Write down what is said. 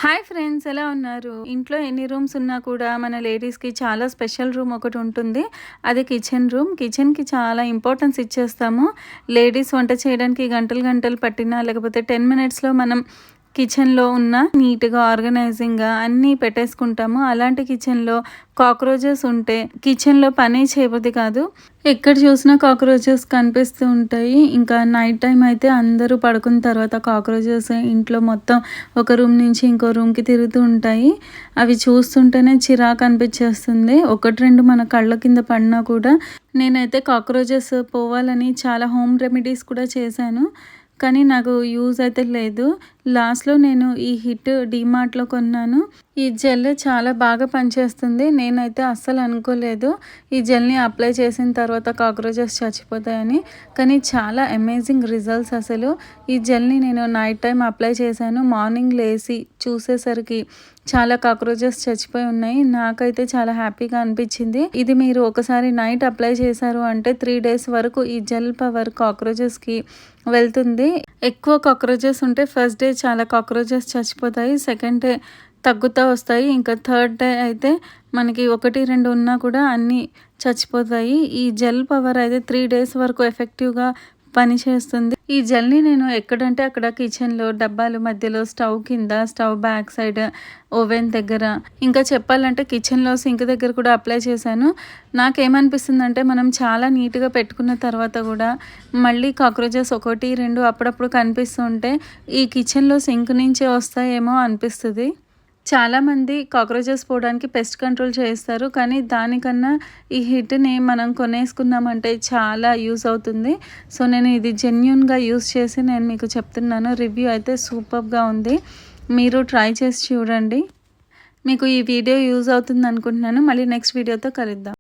Hi friends, ఎలా ఉన్నారు? ఇంట్లో ఎన్ని రూమ్స్ ఉన్నా కూడా మన లేడీస్‌కి చాలా స్పెషల్ రూమ్ ఒకటి ఉంటుంది. అది కిచెన్ రూమ్. కిచెన్‌కి చాలా ఇంపార్టెన్స్ ఇచ్చేస్తాము. లేడీస్ వంట చేయడానికి గంటలు గంటలు పట్టినా, లేకపోతే 10 మినిట్స్‌లో మనం కిచెన్‌లో ఉన్న నీట్‌గా, ఆర్గనైజింగ్‌గా అన్నీ పెట్టేసుకుంటాము. అలాంటి కిచెన్‌లో కాక్రోచెస్ ఉంటే కిచెన్‌లో పనే చేయబుద్ధి కాదు. ఎక్కడ చూసినా కాక్రోచెస్ కనిపిస్తూ ఉంటాయి. ఇంకా నైట్ టైమ్ అయితే అందరూ పడుకున్న తర్వాత కాక్రోచెస్ ఇంట్లో మొత్తం ఒక రూమ్ నుంచి ఇంకో రూమ్‌కి తిరుగుతూ ఉంటాయి. అవి చూస్తుంటేనే చిరాకు అనిపించేస్తుంది. 1, 2 మన కళ్ళ కింద పడినా కూడా నేనైతే కాక్రోచెస్ పోవాలని చాలా హోమ్ రెమెడీస్ కూడా చేశాను. కానీ నాకు యూజ్ అయితే లేదు. లాస్ట్‌లో నేను ఈ హిట్ డీమార్ట్‌లో కొన్నాను. ఈ జెల్ చాలా బాగా పనిచేస్తుంది. నేనైతే అస్సలు అనుకోలేదు ఈ జెల్‌ని అప్లై చేసిన తర్వాత కాక్రోచెస్ చచ్చిపోతాయని. కానీ చాలా అమేజింగ్ రిజల్ట్స్ అసలు. ఈ జెల్‌ని నేను నైట్ టైమ్ అప్లై చేశాను. మార్నింగ్ లేసి చూసేసరికి చాలా కాక్రోచెస్ చచ్చిపోయి ఉన్నాయి. నాకైతే చాలా హ్యాపీగా అనిపించింది. ఇది మీరు ఒకసారి నైట్ అప్లై చేశారు అంటే 3 డేస్ వరకు ఈ జెల్ పవర్ కాక్రోచెస్‌కి వెళ్తుంది. ఎక్కువ కాక్రోచెస్ ఉంటే ఫస్ట్ డే చాలా కాక్రోచెస్ చచ్చిపోతాయి. సెకండ్ డే తగ్గుతా వస్తాయి. ఇంకా థర్డ్ డే అయితే మనకి 1, 2 ఉన్నా కూడా అన్నీ చచ్చిపోతాయి. ఈ జెల్ పవర్ అయితే 3 డేస్ వరకు ఎఫెక్టివ్‌గా పనిచేస్తుంది. ఈ జెల్‌ని నేను ఎక్కడంటే అక్కడ కిచెన్‌లో, డబ్బాల మధ్యలో, స్టవ్ కింద, స్టవ్ బ్యాక్ సైడ్, ఓవెన్ దగ్గర, ఇంకా చెప్పాలంటే కిచెన్‌లో సింక్ దగ్గర కూడా అప్లై చేశాను. నాకేమనిపిస్తుందంటే మనం చాలా నీట్‌గా పెట్టుకున్న తర్వాత కూడా మళ్ళీ కాక్రోచెస్ 1, 2 అప్పుడప్పుడు కనిపిస్తూ ఉంటే ఈ కిచెన్‌లో సింక్ నుంచే వస్తాయేమో అనిపిస్తది. చాలామంది కాక్రోచెస్ పోవడానికి పెస్ట్ కంట్రోల్ చేస్తారు. కానీ దానికన్నా ఈ హిట్‌ని మనం కొనేసుకున్నామంటే చాలా యూజ్ అవుతుంది. సో, నేను ఇది జెన్యూన్‌గా యూజ్ చేసి నేను మీకు చెప్తున్నాను. రివ్యూ అయితే సూపర్‌గా ఉంది. మీరు ట్రై చేసి చూడండి. మీకు ఈ వీడియో యూజ్ అవుతుంది అనుకుంటున్నాను. మళ్ళీ నెక్స్ట్ వీడియోతో కలుద్దాం.